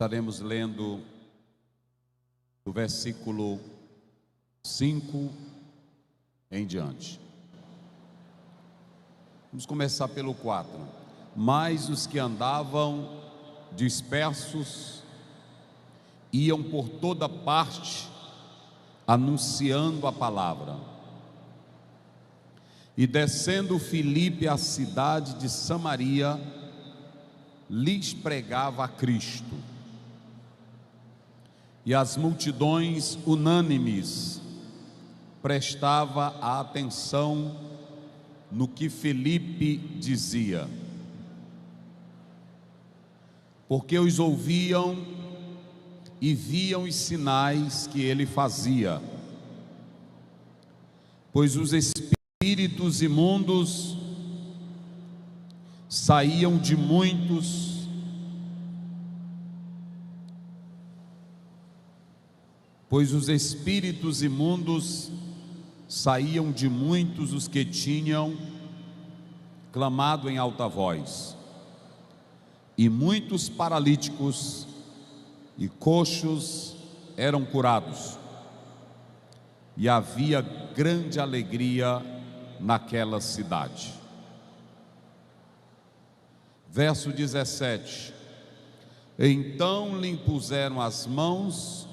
Estaremos lendo do versículo 5 em diante. Vamos começar pelo 4. Mas os que andavam dispersos iam por toda parte anunciando a palavra. E descendo Filipe à cidade de Samaria, lhes pregava a Cristo. E as multidões unânimes prestava a atenção no que Filipe dizia, porque os ouviam e viam os sinais que ele fazia, pois os espíritos imundos saíam de muitos os que tinham clamado em alta voz, e muitos paralíticos e coxos eram curados, e havia grande alegria naquela cidade. Verso 17: Então lhe impuseram as mãos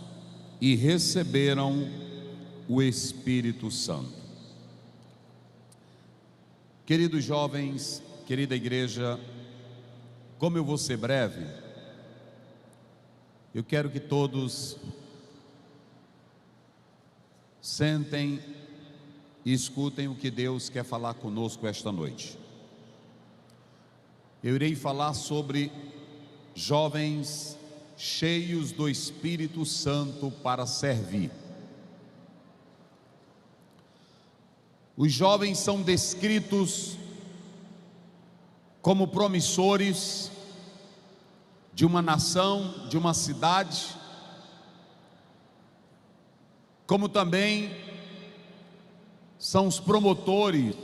e receberam o Espírito Santo. Queridos jovens, querida igreja, como eu vou ser breve, eu quero que todos sentem e escutem o que Deus quer falar conosco esta noite. Eu irei falar sobre jovens cheios do Espírito Santo para servir. Os jovens são descritos como promissores de uma nação, de uma cidade, como também são os promotores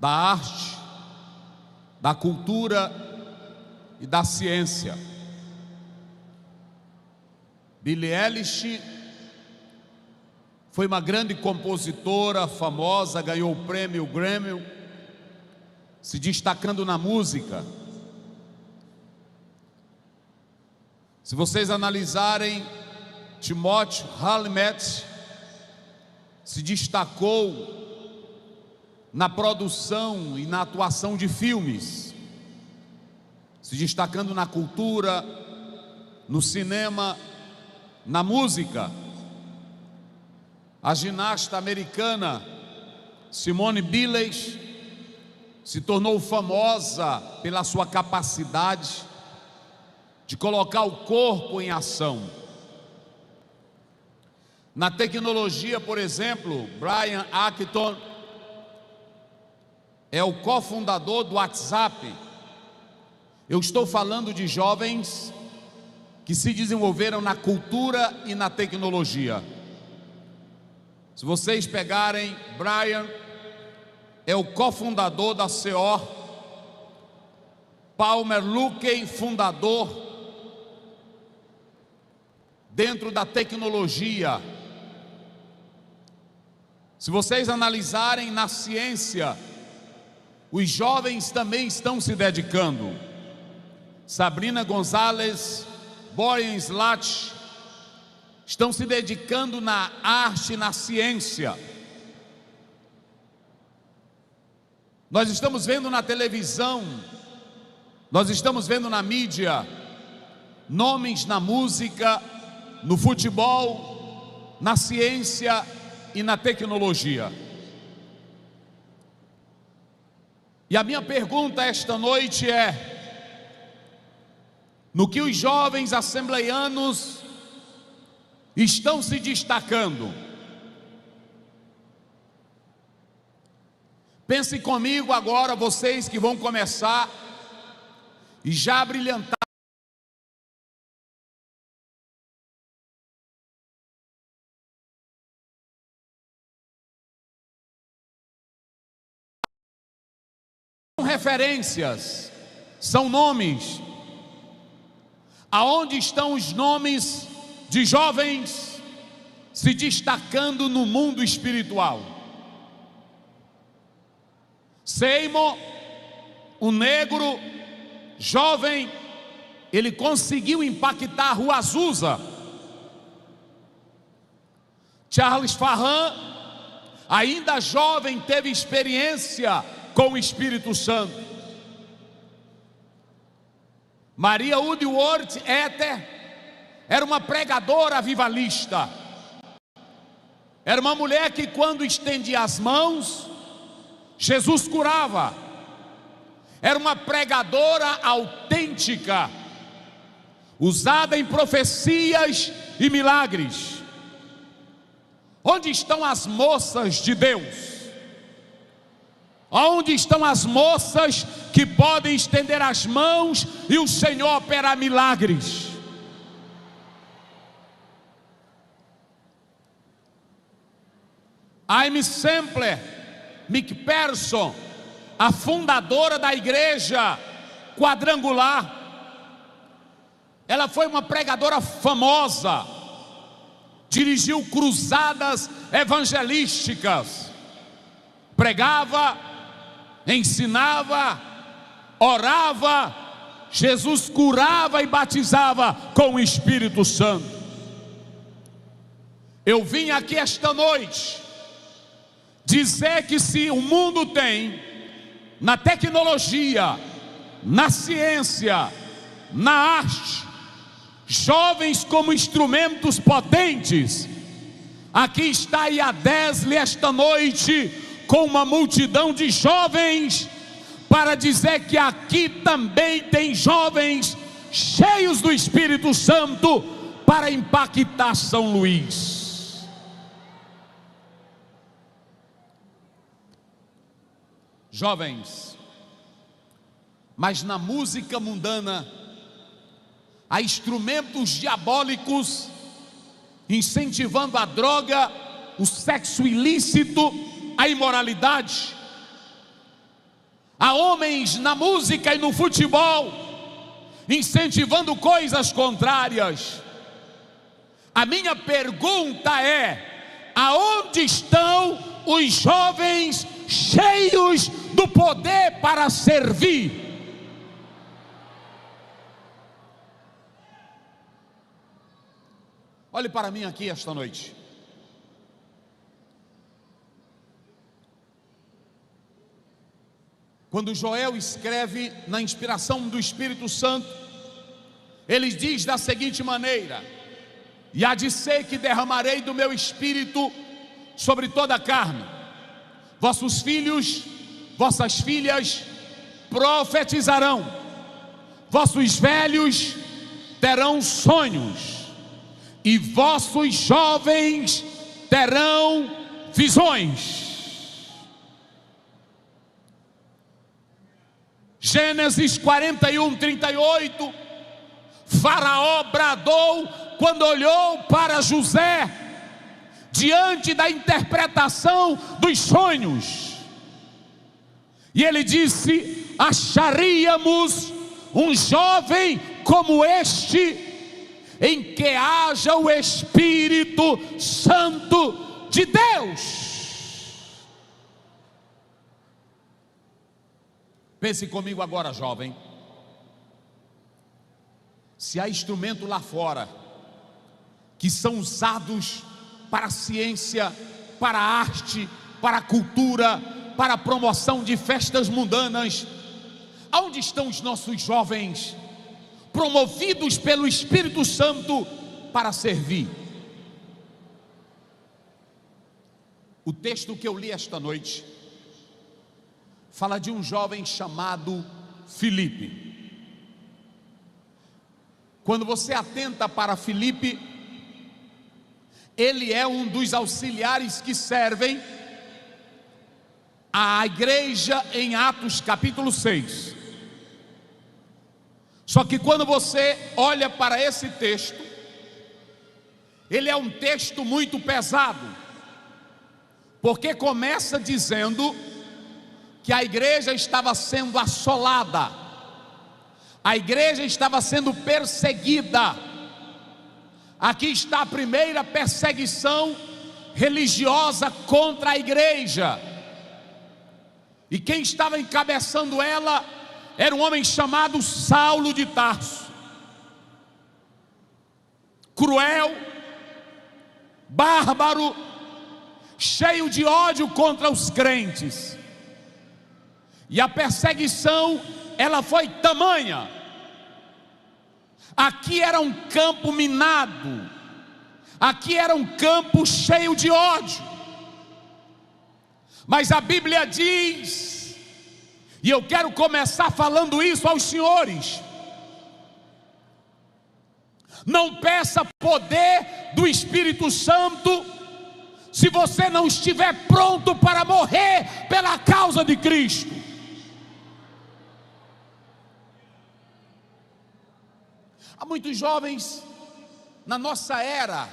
da arte, da cultura e da ciência. Billie Eilish foi uma grande compositora famosa, ganhou o prêmio Grammy, se destacando na música. Se vocês analisarem, Timothée Chalamet se destacou na produção e na atuação de filmes, se destacando na cultura, no cinema, na música. A ginasta americana Simone Biles se tornou famosa pela sua capacidade de colocar o corpo em ação. Na tecnologia, por exemplo, Brian Acton é o cofundador do WhatsApp. Eu estou falando de jovens que se desenvolveram na cultura e na tecnologia. Se vocês pegarem, Brian é o cofundador da CO, Palmer Luckey, fundador dentro da tecnologia. Se vocês analisarem na ciência, os jovens também estão se dedicando. Sabrina Gonzalez, Boyan Slat estão se dedicando na arte e na ciência. Nós estamos vendo na televisão, nós estamos vendo na mídia, nomes na música, no futebol, na ciência e na tecnologia. E a minha pergunta esta noite é: no que os jovens assembleianos estão se destacando? Pense comigo agora, vocês que vão começar e já brilhantar referências, são nomes. Aonde estão os nomes de jovens se destacando no mundo espiritual? Seymour, um negro, jovem, ele conseguiu impactar a Rua Azusa. Charles Farran, ainda jovem, teve experiência com o Espírito Santo. Maria Woodworth Etter era uma pregadora avivalista. Era uma mulher que, quando estendia as mãos, Jesus curava. Era uma pregadora autêntica, usada em profecias e milagres. Onde estão as moças de Deus? Onde estão as moças que podem estender as mãos e o Senhor operar milagres? Aimee Semple McPherson, a fundadora da igreja quadrangular, ela foi uma pregadora famosa, dirigiu cruzadas evangelísticas, pregava, ensinava, orava, Jesus curava e batizava com o Espírito Santo. Eu vim aqui esta noite dizer que se o mundo tem, na tecnologia, na ciência, na arte, jovens como instrumentos potentes, aqui está IADESLE esta noite, com uma multidão de jovens, para dizer que aqui também tem jovens cheios do Espírito Santo, para impactar São Luís. Jovens, mas na música mundana há instrumentos diabólicos incentivando a droga, o sexo ilícito, a imoralidade. Há homens na música e no futebol incentivando coisas contrárias. A minha pergunta é: aonde estão os jovens cheios do poder para servir? Olhe para mim aqui esta noite. Quando Joel escreve na inspiração do Espírito Santo, ele diz da seguinte maneira: e há de ser que derramarei do meu Espírito sobre toda a carne, vossos filhos, vossas filhas profetizarão, vossos velhos terão sonhos, e vossos jovens terão visões. Gênesis 41:38, Faraó bradou quando olhou para José, diante da interpretação dos sonhos, e ele disse: acharíamos um jovem como este, em que haja o Espírito Santo de Deus. Pense comigo agora, jovem. Se há instrumento lá fora que são usados para a ciência, para a arte, para a cultura, para a promoção de festas mundanas, aonde estão os nossos jovens promovidos pelo Espírito Santo para servir? O texto que eu li esta noite fala de um jovem chamado Filipe. Quando você atenta para Filipe, ele é um dos auxiliares que servem à igreja em Atos capítulo 6. Só que quando você olha para esse texto, ele é um texto muito pesado, porque começa dizendo que a igreja estava sendo assolada, A igreja estava sendo perseguida. Aqui está a primeira perseguição religiosa contra a igreja. E quem estava encabeçando ela era um homem chamado Saulo de Tarso. Cruel, bárbaro, cheio de ódio contra os crentes. E a perseguição, ela foi tamanha. Aqui era um campo minado, aqui era um campo cheio de ódio. Mas a Bíblia diz, e eu quero começar falando isso aos senhores: não peça poder do Espírito Santo se você não estiver pronto para morrer pela causa de Cristo. Há muitos jovens na nossa era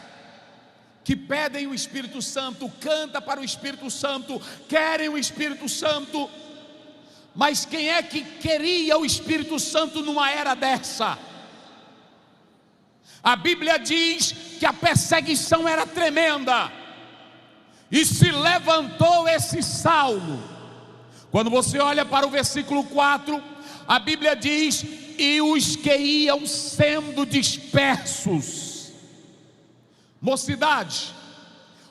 que pedem o Espírito Santo, canta para o Espírito Santo, querem o Espírito Santo. Mas quem é que queria o Espírito Santo numa era dessa? A Bíblia diz que a perseguição era tremenda, e se levantou esse Saulo. Quando você olha para o versículo 4, a Bíblia diz: e os que iam sendo dispersos. Mocidade,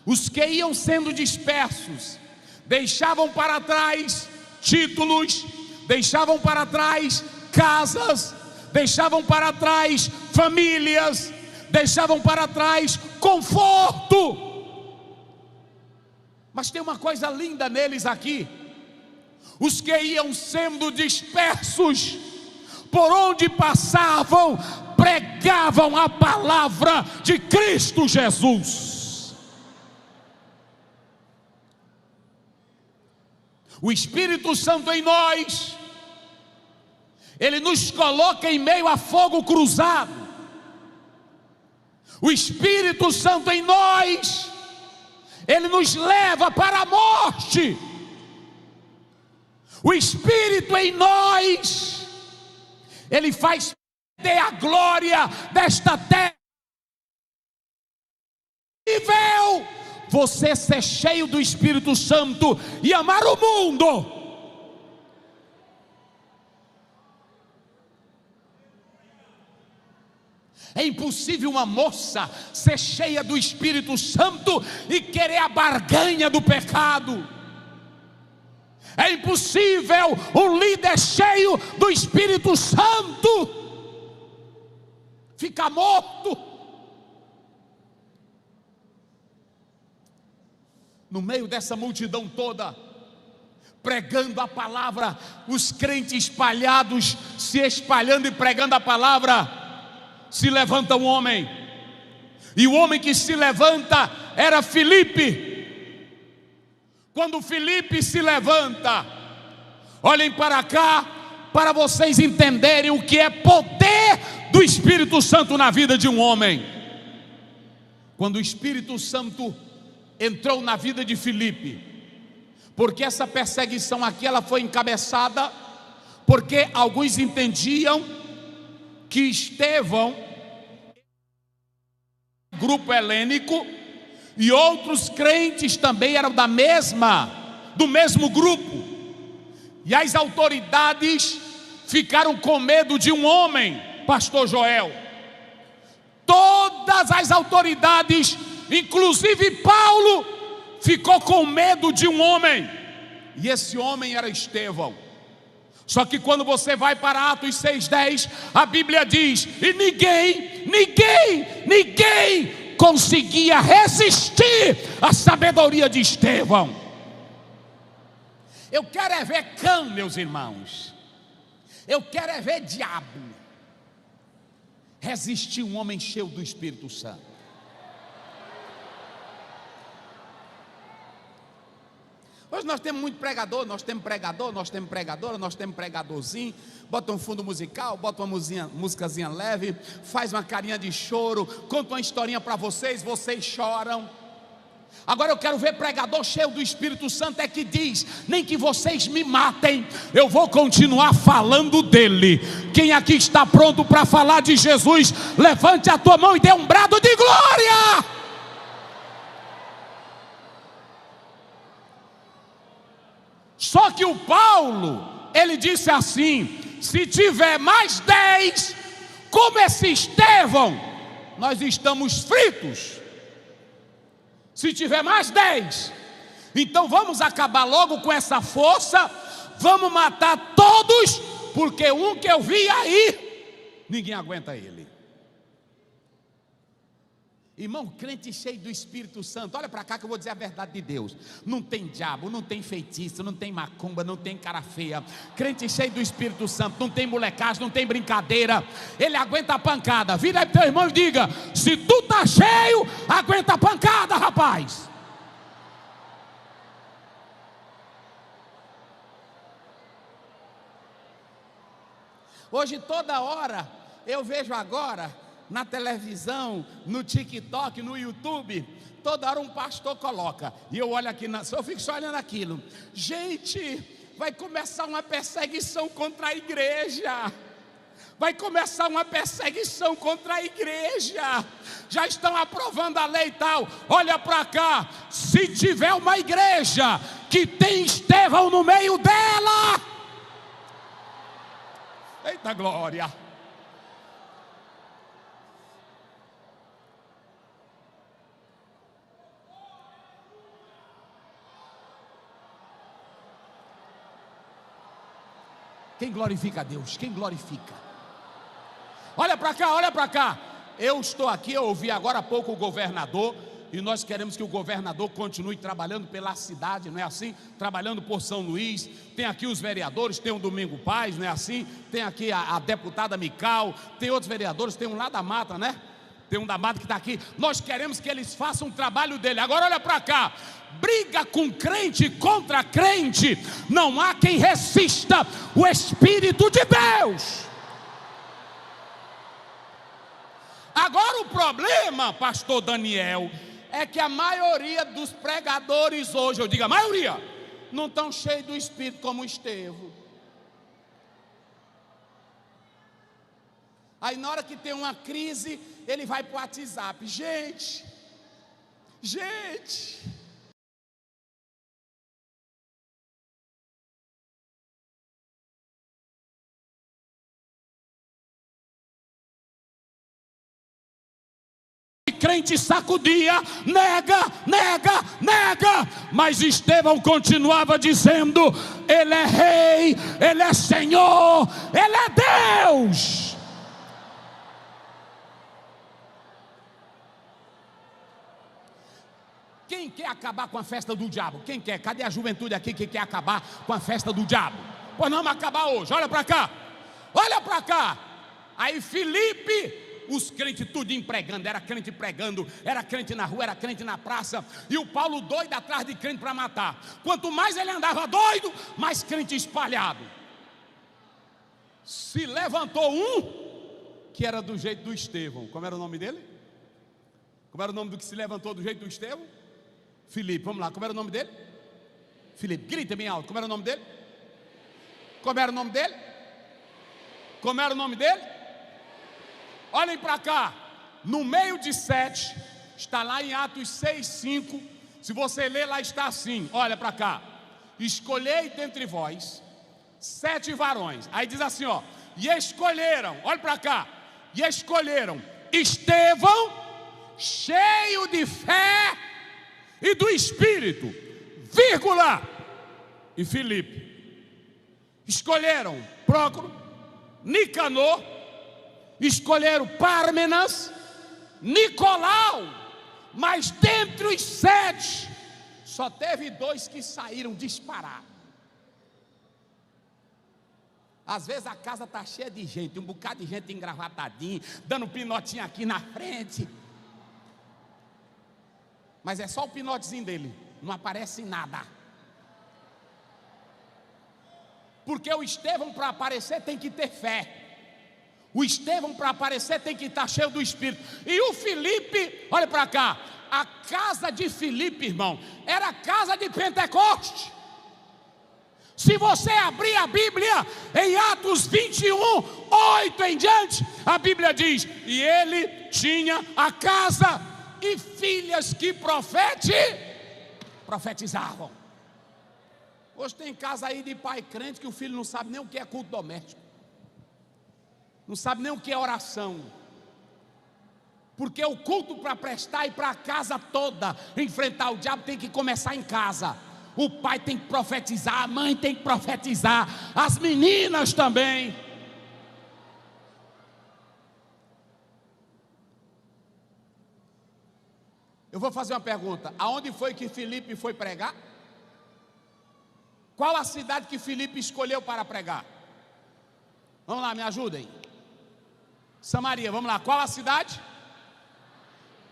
os que iam sendo dispersos deixavam para trás títulos, deixavam para trás casas, deixavam para trás famílias, deixavam para trás conforto. Mas tem uma coisa linda neles aqui: os que iam sendo dispersos, por onde passavam, pregavam a palavra de Cristo Jesus. O Espírito Santo em nós, ele nos coloca em meio a fogo cruzado. O Espírito Santo em nós, ele nos leva para a morte. O Espírito em nós, ele faz perder a glória desta terra. Você ser cheio do Espírito Santo e amar o mundo. É impossível uma moça ser cheia do Espírito Santo e querer a barganha do pecado. É impossível um líder cheio do Espírito Santo ficar morto. No meio dessa multidão toda, pregando a palavra, os crentes espalhados, se espalhando e pregando a palavra, se levanta um homem. E o homem que se levanta era Filipe. Quando Filipe se levanta, olhem para cá, para vocês entenderem o que é poder do Espírito Santo na vida de um homem. Quando o Espírito Santo entrou na vida de Filipe, porque essa perseguição aqui ela foi encabeçada, porque alguns entendiam que Estevão, grupo helênico, e outros crentes também eram do mesmo grupo. E as autoridades ficaram com medo de um homem, pastor Joel. Todas as autoridades, inclusive Paulo, ficou com medo de um homem. E esse homem era Estevão. Só que quando você vai para Atos 6:10, a Bíblia diz: e ninguém conseguia resistir à sabedoria de Estevão. Eu quero é ver cão, meus irmãos. Eu quero é ver diabo resistir um homem cheio do Espírito Santo. Hoje nós temos muito pregador, nós temos pregadora, nós temos pregadorzinho, bota um fundo musical, bota uma musicazinha leve, faz uma carinha de choro, conta uma historinha para vocês, vocês choram. Agora eu quero ver pregador cheio do Espírito Santo que diz: nem que vocês me matem, eu vou continuar falando dele. Quem aqui está pronto para falar de Jesus, levante a tua mão e dê um brado de glória. Só que o Paulo, ele disse assim: se tiver mais 10, como esse Estevão, nós estamos fritos. Se tiver mais 10, então vamos acabar logo com essa força, vamos matar todos, porque um que eu vi aí, ninguém aguenta ele. Irmão, crente cheio do Espírito Santo, olha para cá que eu vou dizer a verdade de Deus. Não tem diabo, não tem feitiço, não tem macumba, não tem cara feia. Crente cheio do Espírito Santo, não tem molecagem, não tem brincadeira. Ele aguenta a pancada. Vira aí pro teu irmão e diga: se tu tá cheio, aguenta a pancada, rapaz. Hoje toda hora, eu vejo agora na televisão, no TikTok, no YouTube, toda hora um pastor coloca, e eu olho aqui, eu fico só olhando aquilo. Gente, vai começar uma perseguição contra a igreja. Vai começar uma perseguição contra a igreja. Já estão aprovando a lei e tal. Olha para cá, se tiver uma igreja que tem Estevão no meio dela, eita glória! Quem glorifica a Deus? Quem glorifica? Olha para cá, olha para cá. Eu estou aqui, eu ouvi agora há pouco o governador, e nós queremos que o governador continue trabalhando pela cidade, não é assim? Trabalhando por São Luís. Tem aqui os vereadores, tem o Domingo Paz, não é assim? Tem aqui a deputada Mical, tem outros vereadores, tem um lá da Mata, né? Tem um da Mata que está aqui. Nós queremos que eles façam o trabalho dele. Agora olha para cá. Briga com crente contra crente, não há quem resista o Espírito de Deus. Agora o problema, pastor Daniel, é que a maioria dos pregadores hoje, eu digo a maioria, não estão cheios do Espírito como Estevão. Aí na hora que tem uma crise, ele vai para o WhatsApp. Gente, crente sacudia, nega, mas Estevão continuava dizendo: ele é rei, ele é Senhor, ele é Deus. Quem quer acabar com a festa do diabo? Quem quer? Cadê a juventude aqui que quer acabar com a festa do diabo? Pois não, vamos acabar hoje. Olha para cá, olha para cá. Aí Filipe, os crentes tudo pregando, era crente na rua, era crente na praça, e o Paulo doido atrás de crente para matar. Quanto mais ele andava doido, mais crente espalhado. Se levantou um que era do jeito do Estevão. Como era o nome dele? Como era o nome do que se levantou do jeito do Estevão? Filipe. Vamos lá, como era o nome dele? Filipe. Grita bem alto. Como era o nome dele? Como era o nome dele? Como era o nome dele? Olhem para cá, no meio de 7, está lá em Atos 6:5. Se você ler lá, está assim: olha para cá, escolhei dentre vós 7 varões. Aí diz assim, ó, e escolheram, olha para cá, e escolheram Estevão, cheio de fé e do Espírito, vírgula, e Filipe. Escolheram Prócoro, Nicanor, escolheram Pármenas, Nicolau, mas dentre os 7, só teve 2 que saíram disparados. Às vezes a casa está cheia de gente, um bocado de gente engravatadinho, dando pinotinho aqui na frente, mas é só o pinotezinho dele, não aparece nada. Porque o Estevão, para aparecer, tem que ter fé. O Estevão, para aparecer, tem que estar cheio do Espírito. E o Filipe, olha para cá, a casa de Filipe, irmão, era a casa de Pentecoste. Se você abrir a Bíblia em Atos 21, 8 em diante, a Bíblia diz: e ele tinha a casa e filhas que profetizavam. Hoje tem casa aí de pai crente que o filho não sabe nem o que é culto doméstico, não sabe nem o que é oração, porque o culto para prestar e para a casa toda enfrentar o diabo tem que começar em casa. O pai tem que profetizar, a mãe tem que profetizar, as meninas também. Eu vou fazer uma pergunta: aonde foi que Filipe foi pregar? Qual a cidade que Filipe escolheu para pregar? Vamos lá, me ajudem. Samaria, vamos lá, qual a cidade?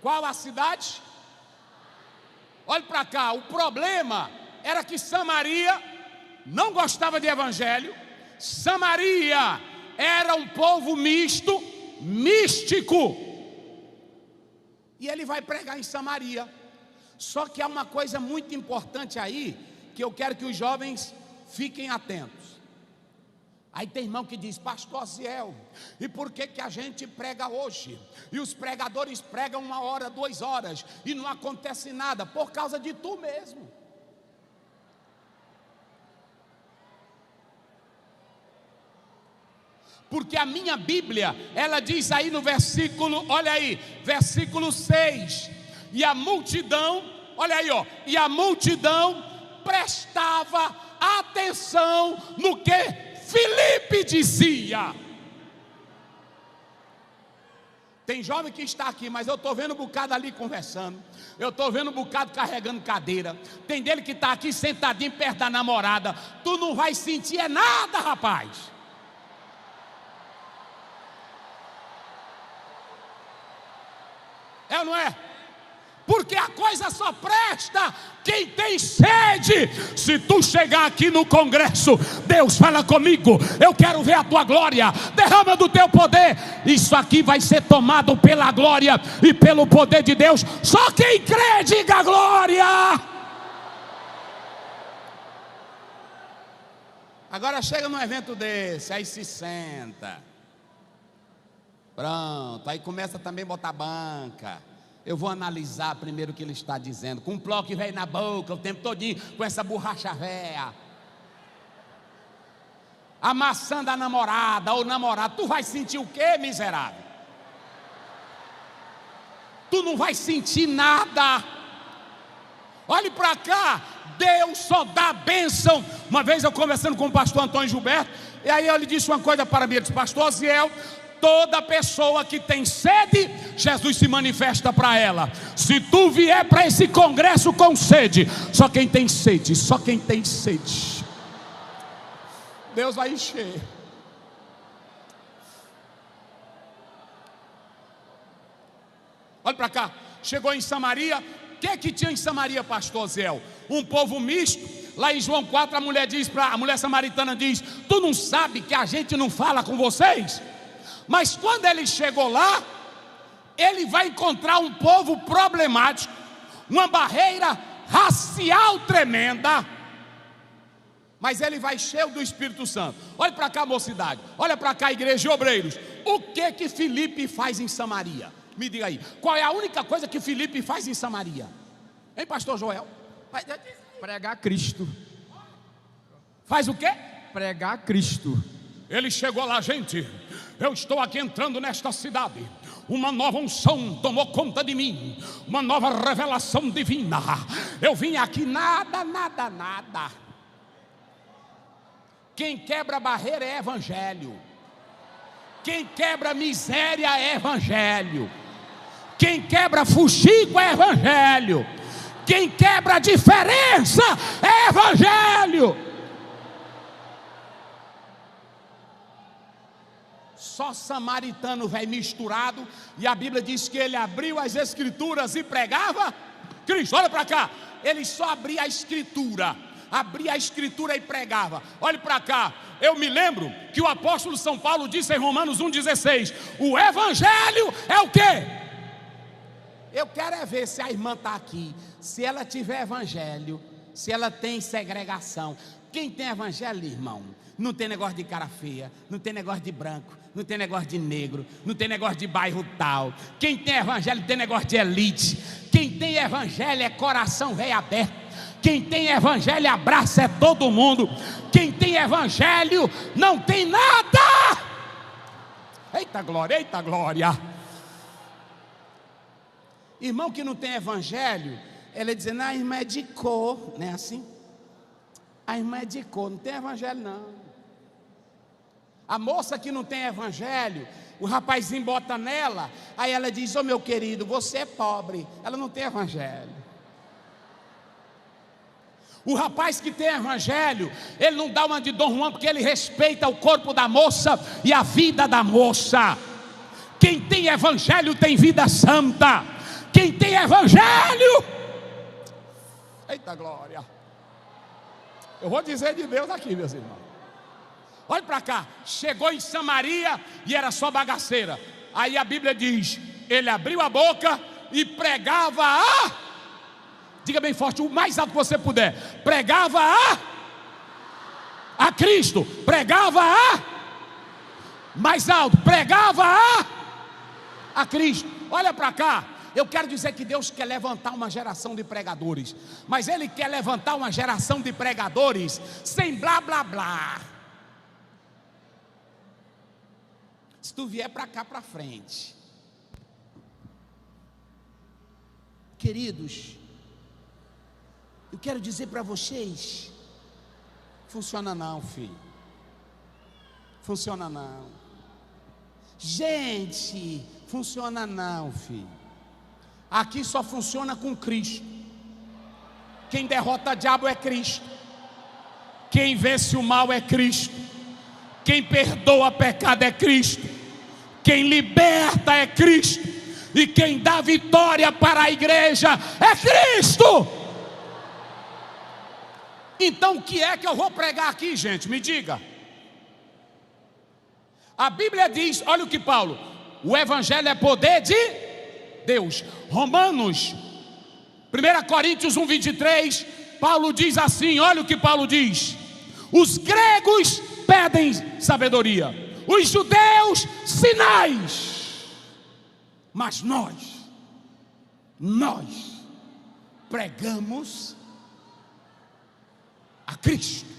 Qual a cidade? Olhe para cá, o problema era que Samaria não gostava de evangelho. Samaria era um povo misto, místico. E ele vai pregar em Samaria. Só que há uma coisa muito importante aí, que eu quero que os jovens fiquem atentos. Aí tem irmão que diz: pastor Osiel, e por que a gente prega hoje? E os pregadores pregam 1 hora, 2 horas, e não acontece nada. Por causa de tu mesmo. Porque a minha Bíblia, ela diz aí no versículo, olha aí, versículo 6, e a multidão, olha aí, ó, e a multidão prestava atenção no que Filipe dizia. Tem jovem que está aqui, mas eu estou vendo um bocado ali conversando, eu estou vendo um bocado carregando cadeira, tem dele que está aqui sentadinho perto da namorada. Tu não vai sentir é nada, rapaz. É ou não é? Porque a coisa só presta quem tem sede. Se tu chegar aqui no congresso, Deus fala comigo, eu quero ver a tua glória, derrama do teu poder. Isso aqui vai ser tomado pela glória e pelo poder de Deus. Só quem crê, diga glória. Agora chega num evento desse, aí se senta, pronto, aí começa também a botar banca. Eu vou analisar primeiro o que ele está dizendo, com um pó que vem na boca o tempo todinho, com essa borracha véia, amassando a namorada ou namorado. Tu vai sentir o quê, miserável? Tu não vai sentir nada. Olhe para cá, Deus só dá bênção. Uma vez eu conversando com o pastor Antônio Gilberto, e aí ele disse uma coisa para mim, ele disse: pastor Osiel, toda pessoa que tem sede, Jesus se manifesta para ela. Se tu vier para esse congresso com sede, só quem tem sede, só quem tem sede, Deus vai encher. Olha para cá, chegou em Samaria. O que tinha em Samaria, pastor Osiel? Um povo misto. Lá em João 4 a mulher samaritana diz: tu não sabe que a gente não fala com vocês? Mas quando ele chegou lá, ele vai encontrar um povo problemático, uma barreira racial tremenda, mas ele vai cheio do Espírito Santo. Olha para cá, mocidade, olha para cá, igreja e obreiros. O que Filipe faz em Samaria? Me diga aí, qual é a única coisa que Filipe faz em Samaria? Hein, pastor Joel? Pregar Cristo. Faz o quê? Pregar Cristo. Ele chegou lá: gente, eu estou aqui entrando nesta cidade, uma nova unção tomou conta de mim, uma nova revelação divina. Eu vim aqui nada. Quem quebra barreira é evangelho. Quem quebra miséria é evangelho. Quem quebra fuxico é evangelho. Quem quebra diferença é evangelho. Só samaritano velho misturado. E a Bíblia diz que ele abriu as escrituras e pregava Cristo. Olha para cá, ele só abria a escritura, abria a escritura e pregava. Olhe para cá, eu me lembro que o apóstolo São Paulo disse em Romanos 1,16: o evangelho é o quê? Eu quero é ver se a irmã está aqui, se ela tiver evangelho, se ela tem segregação. Quem tem evangelho, irmão, não tem negócio de cara feia, não tem negócio de branco, não tem negócio de negro, não tem negócio de bairro tal. Quem tem evangelho tem negócio de elite. Quem tem evangelho é coração velho aberto. Quem tem evangelho abraça é todo mundo. Quem tem evangelho não tem nada. Eita glória, eita glória. Irmão que não tem evangelho, ela dizendo: a irmã é de cor, não é assim? A irmã é de cor, não tem evangelho não. A moça que não tem evangelho, o rapazinho bota nela, aí ela diz: ô meu querido, você é pobre. Ela não tem evangelho. O rapaz que tem evangelho, ele não dá uma de Dom Juan, porque ele respeita o corpo da moça e a vida da moça. Quem tem evangelho tem vida santa. Quem tem evangelho, eita glória, eu vou dizer de Deus aqui, meus irmãos. Olha para cá, chegou em Samaria e era só bagaceira. Aí a Bíblia diz: ele abriu a boca e pregava diga bem forte, o mais alto que você puder, pregava a Cristo, pregava mais alto, pregava a Cristo. Olha para cá, eu quero dizer que Deus quer levantar uma geração de pregadores, mas Ele quer levantar uma geração de pregadores sem blá blá blá. Se tu vier para cá para frente, queridos, eu quero dizer para vocês: funciona não, filho. Funciona não. Gente, funciona não, filho. Aqui só funciona com Cristo. Quem derrota o diabo é Cristo. Quem vence o mal é Cristo. Quem perdoa pecado é Cristo. Quem liberta é Cristo. E quem dá vitória para a igreja é Cristo. Então o que é que eu vou pregar aqui, gente? Me diga. A Bíblia diz, olha o que Paulo: o evangelho é poder de Deus. Romanos, 1 Coríntios 1:23, Paulo diz assim, olha o que Paulo diz: os gregos pedem sabedoria, os judeus sinais, mas nós pregamos a Cristo.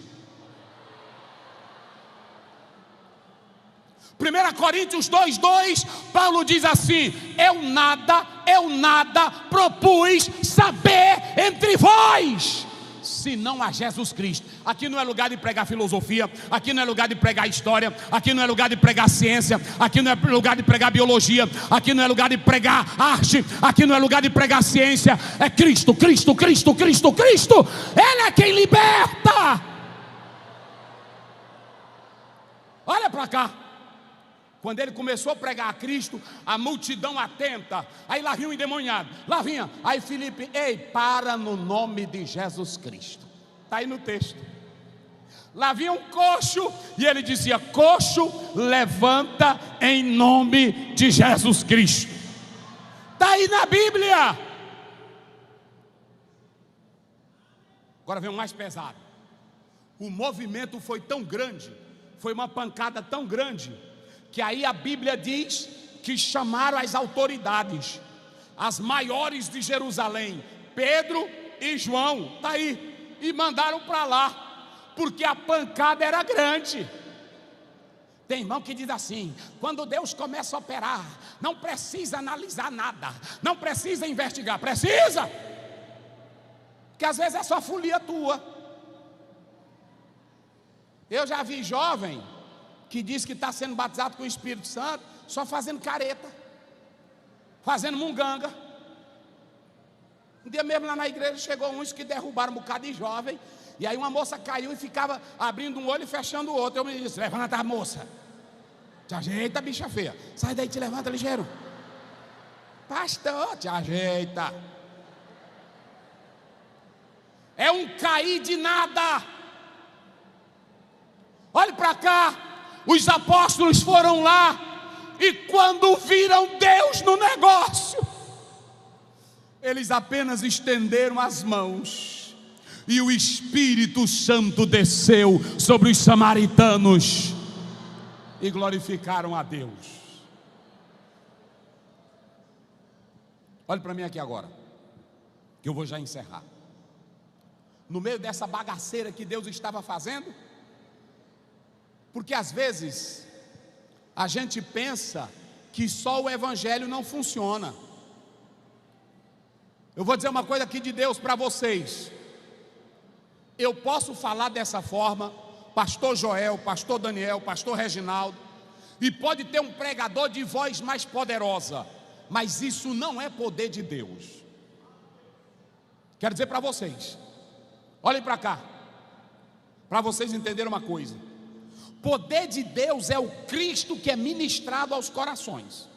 1 Coríntios 2:2, Paulo diz assim: eu nada propus saber entre vós, senão a Jesus Cristo. Aqui não é lugar de pregar filosofia, aqui não é lugar de pregar história, aqui não é lugar de pregar ciência, aqui não é lugar de pregar biologia, aqui não é lugar de pregar arte, aqui não é lugar de pregar ciência. É Cristo, Cristo, Cristo, Cristo, Cristo. Ele é quem liberta. Olha para cá. Quando ele começou a pregar a Cristo, a multidão atenta. Aí lá vinha um endemoniado, lá vinha. Aí Filipe: ei, para no nome de Jesus Cristo. Está aí no texto. Lá vinha um coxo e ele dizia: coxo, levanta em nome de Jesus Cristo. Está aí na Bíblia. Agora vem o mais pesado. O movimento foi tão grande, foi uma pancada tão grande, que aí a Bíblia diz que chamaram as autoridades, as maiores de Jerusalém, Pedro e João, está aí, e mandaram para lá, porque a pancada era grande. Tem irmão que diz assim: quando Deus começa a operar, não precisa analisar nada, não precisa investigar. Precisa, que às vezes é só folia tua. Eu já vi jovem que diz que está sendo batizado com o Espírito Santo, só fazendo careta, fazendo munganga. Um dia mesmo lá na igreja chegou uns que derrubaram um bocado de jovem, e aí uma moça caiu e ficava abrindo um olho e fechando o outro. Eu me disse: levanta, moça, te ajeita, bicha feia, sai daí, te levanta ligeiro. Pastor, te ajeita. é um cair de nada. Olhe para cá, os apóstolos foram lá, e quando viram Deus no negócio, eles apenas estenderam as mãos, e o Espírito Santo desceu sobre os samaritanos, e glorificaram a Deus. Olhe para mim aqui agora, que eu vou já encerrar. No meio dessa bagaceira que Deus estava fazendo, porque às vezes a gente pensa que só o evangelho não funciona. Eu vou dizer uma coisa aqui de Deus para vocês. Eu posso falar dessa forma, pastor Joel, pastor Daniel, pastor Reginaldo, e pode ter um pregador de voz mais poderosa, mas isso não é poder de Deus. Quero dizer para vocês, olhem para cá, para vocês entenderem uma coisa. Poder de Deus é o Cristo que é ministrado aos corações.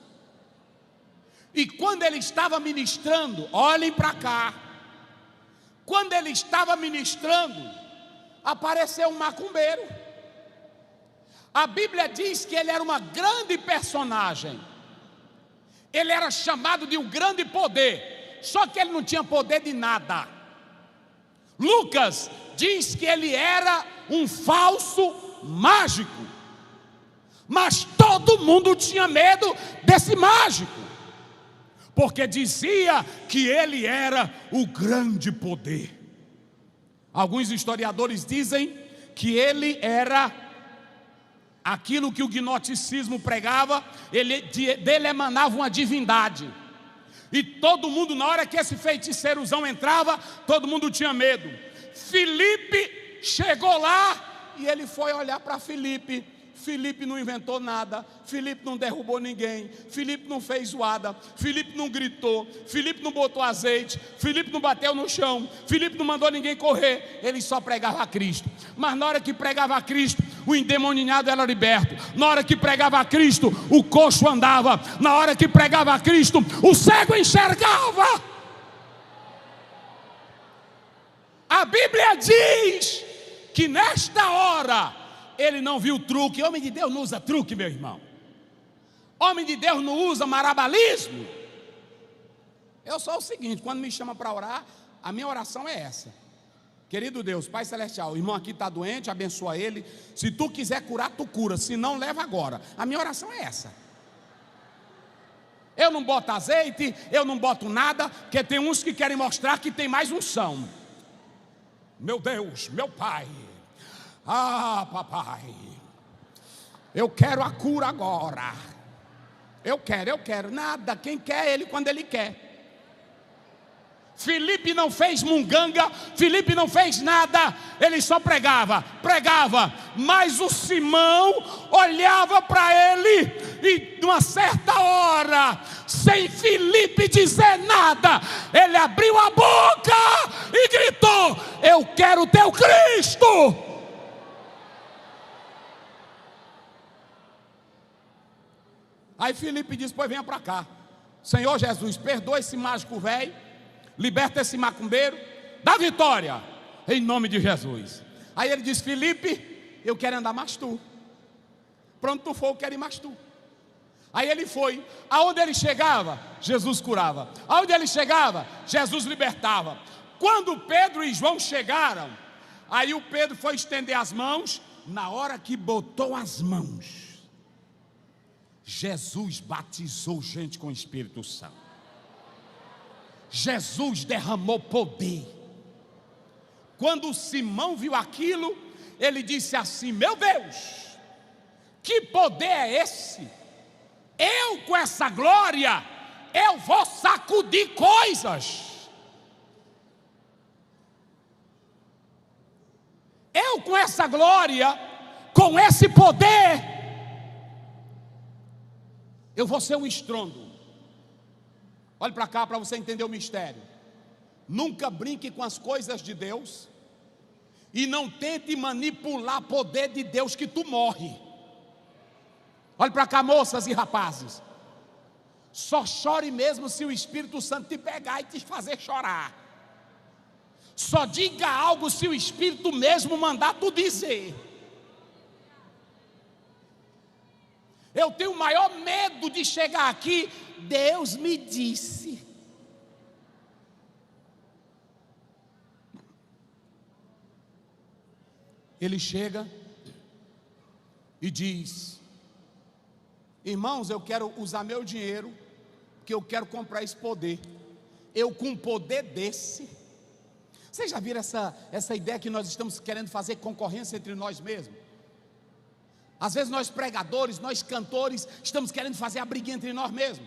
E quando ele estava ministrando, olhem para cá, quando ele estava ministrando, apareceu um macumbeiro. A Bíblia diz que ele era uma grande personagem, ele era chamado de um grande poder, só que ele não tinha poder de nada. Lucas diz que ele era um falso mágico, mas todo mundo tinha medo desse mágico, porque dizia que ele era o grande poder. Alguns historiadores dizem que ele era aquilo que o gnosticismo pregava, dele emanava uma divindade. E todo mundo, na hora que esse feiticeirozão entrava, todo mundo tinha medo. Filipe chegou lá e ele foi olhar para Filipe. Filipe não inventou nada, Filipe não derrubou ninguém, Filipe não fez zoada, Filipe não gritou, Filipe não botou azeite, Filipe não bateu no chão, Filipe não mandou ninguém correr, ele só pregava a Cristo. Mas na hora que pregava a Cristo, o endemoniado era liberto. Na hora que pregava a Cristo, o coxo andava. Na hora que pregava a Cristo, o cego enxergava. A Bíblia diz que nesta hora ele não viu truque. Homem de Deus não usa truque, meu irmão. Homem de Deus não usa marabalismo. Eu sou o seguinte, quando me chama para orar, a minha oração é essa: querido Deus, Pai Celestial, o irmão aqui está doente, abençoa ele. Se tu quiser curar, tu cura, se não, leva agora. A minha oração é essa. Eu não boto azeite, eu não boto nada, porque tem uns que querem mostrar que tem mais unção. Meu Deus, meu Pai, ah, papai, eu quero a cura agora. Eu quero. Nada, quem quer ele quando ele quer. Filipe não fez munganga, Filipe não fez nada, ele só pregava, mas o Simão olhava para ele e numa certa hora, sem Filipe dizer nada, ele abriu a boca e gritou: eu quero o teu Cristo. Aí Filipe disse: pois venha para cá. Senhor Jesus, perdoa esse mágico velho, liberta esse macumbeiro, dá vitória, em nome de Jesus. Aí ele disse: Filipe, eu quero andar mais tu. Para onde tu for, eu quero ir mais tu. Aí ele foi. Aonde ele chegava, Jesus curava. Aonde ele chegava, Jesus libertava. Quando Pedro e João chegaram, aí o Pedro foi estender as mãos. Na hora que botou as mãos, Jesus batizou gente com o Espírito Santo. Jesus derramou poder. Quando Simão viu aquilo, ele disse assim: meu Deus, que poder é esse? Eu com essa glória, eu vou sacudir coisas. Eu com essa glória, com esse poder, eu vou ser um estrondo. Olhe para cá para você entender o mistério. Nunca brinque com as coisas de Deus e não tente manipular o poder de Deus, que tu morre. Olhe para cá, moças e rapazes. Só chore mesmo se o Espírito Santo te pegar e te fazer chorar. Só diga algo se o Espírito mesmo mandar tu dizer. Eu tenho o maior medo de chegar aqui, Deus me disse. Ele chega e diz: irmãos, eu quero usar meu dinheiro, porque eu quero comprar esse poder. Eu com um poder desse. Vocês já viram essa ideia que nós estamos querendo fazer concorrência entre nós mesmos? Às vezes nós pregadores, nós cantores, estamos querendo fazer a briguinha entre nós mesmos.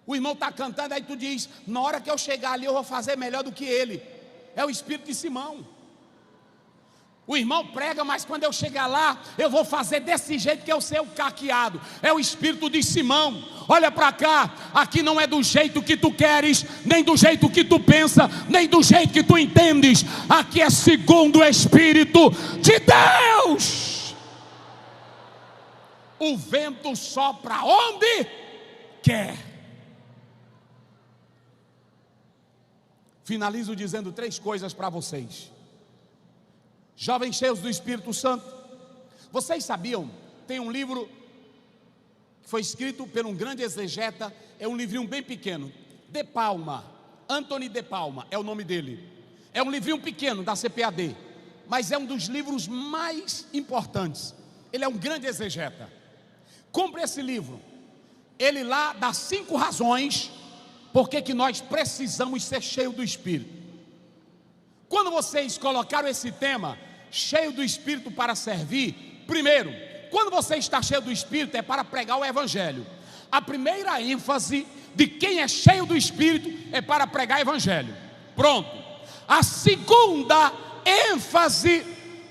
O irmão está cantando, aí tu diz: na hora que eu chegar ali eu vou fazer melhor do que ele. É o espírito de Simão. O irmão prega, mas quando eu chegar lá, eu vou fazer desse jeito que eu sei o caqueado. É o espírito de Simão. Olha para cá, aqui não é do jeito que tu queres, nem do jeito que tu pensa, nem do jeito que tu entendes. Aqui é segundo o Espírito de Deus. O vento sopra onde quer. Finalizo dizendo 3 coisas para vocês. Jovens cheios do Espírito Santo, vocês sabiam, tem um livro que foi escrito por um grande exegeta, é um livrinho bem pequeno, De Palma, Anthony De Palma é o nome dele. É um livrinho pequeno da CPAD, mas é um dos livros mais importantes. Ele é um grande exegeta. Compre esse livro. Ele lá dá 5 razões porque que nós precisamos ser cheios do Espírito. Quando vocês colocaram esse tema, cheio do Espírito para servir, primeiro, quando você está cheio do Espírito é para pregar o Evangelho. A primeira ênfase de quem é cheio do Espírito é para pregar o Evangelho. Pronto. A segunda ênfase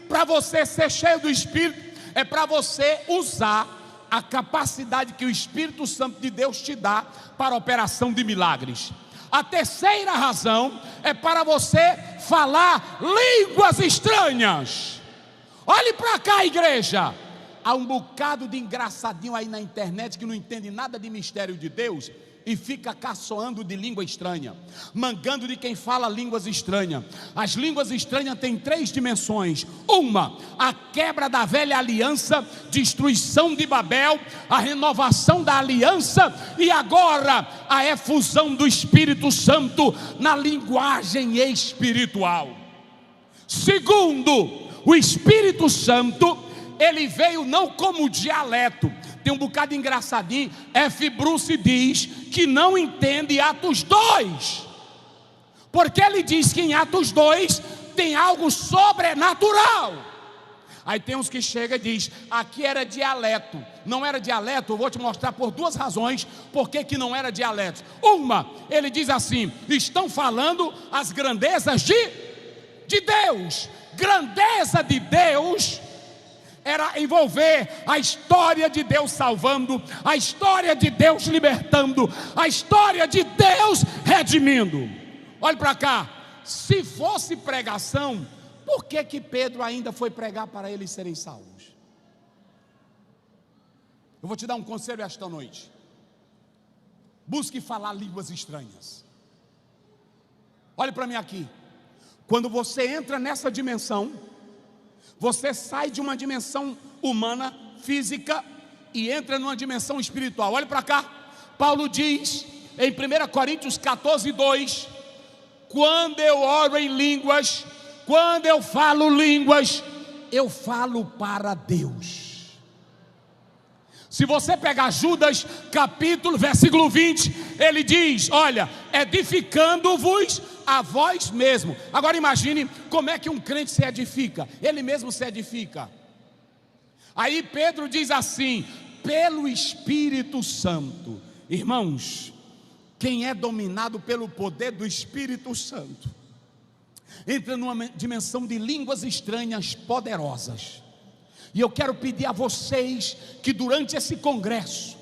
para você ser cheio do Espírito é para você usar a capacidade que o Espírito Santo de Deus te dá para a operação de milagres. A terceira razão é para você falar línguas estranhas. Olhe para cá, igreja. Há um bocado de engraçadinho aí na internet que não entende nada de mistério de Deus e fica caçoando de língua estranha, mangando de quem fala línguas estranhas. As línguas estranhas têm 3 dimensões. Uma, a quebra da velha aliança, destruição de Babel, a renovação da aliança, e agora a efusão do Espírito Santo na linguagem espiritual. Segundo, o Espírito Santo, ele veio não como dialeto. Tem um bocado engraçadinho, F. Bruce diz que não entende Atos 2, porque ele diz que em Atos 2 tem algo sobrenatural. Aí tem uns que chegam e diz: aqui era dialeto. Não era dialeto, eu vou te mostrar por 2 razões por que não era dialeto. Uma, ele diz assim: estão falando as grandezas de Deus. Grandeza de Deus era envolver a história de Deus salvando, a história de Deus libertando, a história de Deus redimindo. Olhe para cá, se fosse pregação, por que Pedro ainda foi pregar para eles serem salvos? Eu vou te dar um conselho esta noite: busque falar línguas estranhas. Olhe para mim aqui. Quando você entra nessa dimensão, você sai de uma dimensão humana, física, e entra numa dimensão espiritual. Olha para cá. Paulo diz em 1 Coríntios 14, 2: quando eu oro em línguas, quando eu falo línguas, eu falo para Deus. Se você pegar Judas, capítulo, versículo 20, ele diz: olha, edificando-vos a vós mesmo. Agora imagine como é que um crente se edifica. Ele mesmo se edifica. Aí Pedro diz assim: pelo Espírito Santo. Irmãos, quem é dominado pelo poder do Espírito Santo entra numa dimensão de línguas estranhas poderosas. E eu quero pedir a vocês que durante esse congresso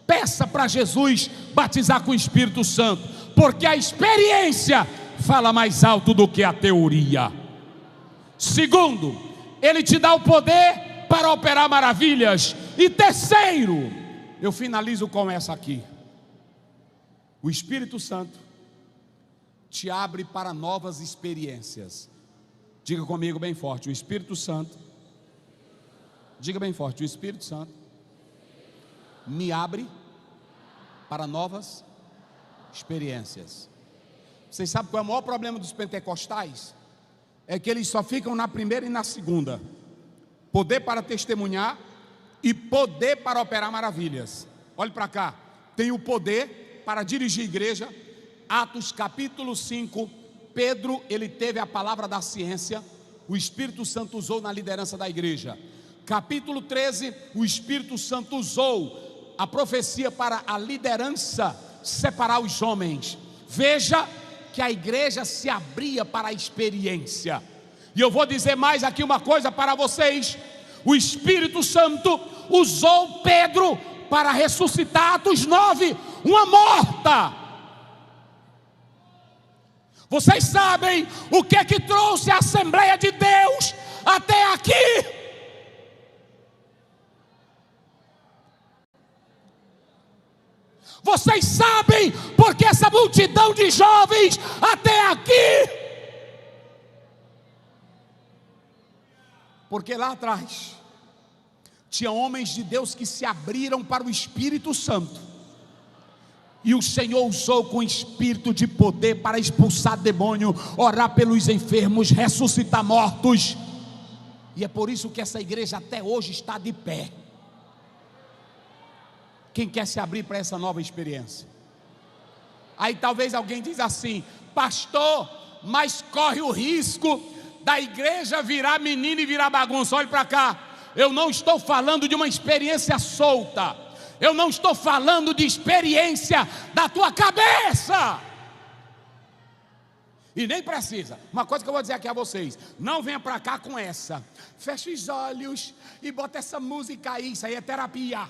peça para Jesus batizar com o Espírito Santo, porque a experiência fala mais alto do que a teoria. Segundo, ele te dá o poder para operar maravilhas. E terceiro, eu finalizo com essa aqui: o Espírito Santo te abre para novas experiências. Diga comigo bem forte: o Espírito Santo, diga bem forte, o Espírito Santo me abre para novas experiências. Vocês sabem qual é o maior problema dos pentecostais? É que eles só ficam na primeira e na segunda: poder para testemunhar e poder para operar maravilhas. Olhe para cá, tem o poder para dirigir a igreja. Atos capítulo 5, Pedro, ele teve a palavra da ciência, o Espírito Santo usou na liderança da igreja. Capítulo 13, o Espírito Santo usou a profecia para a liderança separar os homens. Veja que a igreja se abria para a experiência. E eu vou dizer mais aqui uma coisa para vocês: o Espírito Santo usou Pedro para ressuscitar, Atos 9, uma morta. Vocês sabem o que é que trouxe a Assembleia de Deus até aqui? Vocês sabem porque essa multidão de jovens até aqui? Porque lá atrás tinha homens de Deus que se abriram para o Espírito Santo, e o Senhor usou com espírito de poder para expulsar demônio, orar pelos enfermos, ressuscitar mortos. E é por isso que essa igreja até hoje está de pé. Quem quer se abrir para essa nova experiência? Aí talvez alguém diz assim: pastor, mas corre o risco da igreja virar menino e virar bagunça. Olhe para cá, eu não estou falando de uma experiência solta, eu não estou falando de experiência da tua cabeça. E nem precisa. Uma coisa que eu vou dizer aqui a vocês: não venha para cá com essa, feche os olhos e bota essa música aí, isso aí é terapia.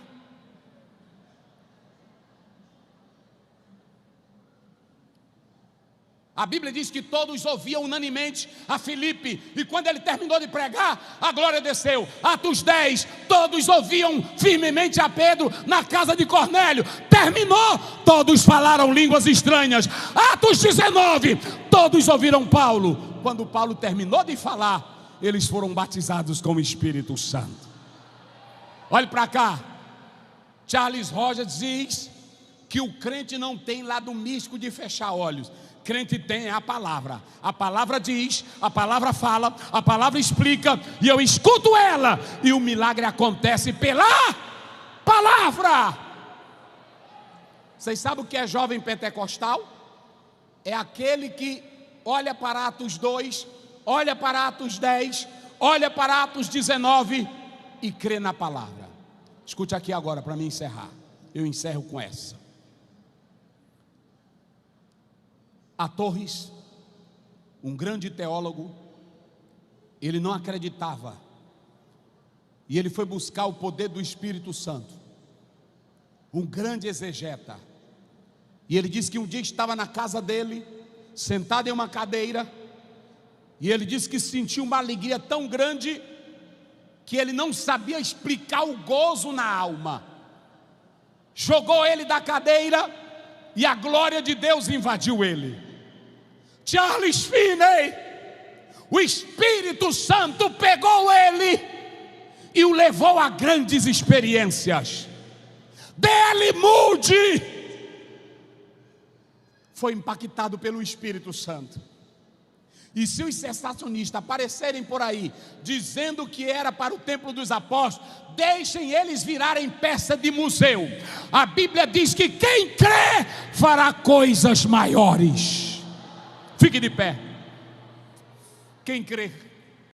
A Bíblia diz que todos ouviam unanimemente a Filipe, e quando ele terminou de pregar, a glória desceu. Atos 10, todos ouviam firmemente a Pedro na casa de Cornélio. Terminou, todos falaram línguas estranhas. Atos 19, todos ouviram Paulo. Quando Paulo terminou de falar, eles foram batizados com o Espírito Santo. Olhe para cá, Charles Rogers diz que o crente não tem lado místico de fechar olhos. Crente tem a palavra diz, a palavra fala, a palavra explica, e eu escuto ela, e o milagre acontece pela palavra. Vocês sabem o que é jovem pentecostal? É aquele que olha para Atos 2, olha para Atos 10, olha para Atos 19 e crê na palavra. Escute aqui agora para mim encerrar. Eu encerro com essa. A Torres, um grande teólogo, ele não acreditava, e ele foi buscar o poder do Espírito Santo, um grande exegeta, e ele disse que um dia estava na casa dele, sentado em uma cadeira, e ele disse que sentiu uma alegria tão grande, que ele não sabia explicar o gozo na alma. Jogou ele da cadeira, e a glória de Deus invadiu ele. Charles Finney, o Espírito Santo pegou ele e o levou a grandes experiências. D.L. Moody foi impactado pelo Espírito Santo. E se os sensacionistas aparecerem por aí dizendo que era para o templo dos apóstolos, deixem eles virarem peça de museu. A Bíblia diz que quem crê fará coisas maiores. Fique de pé. Quem crê?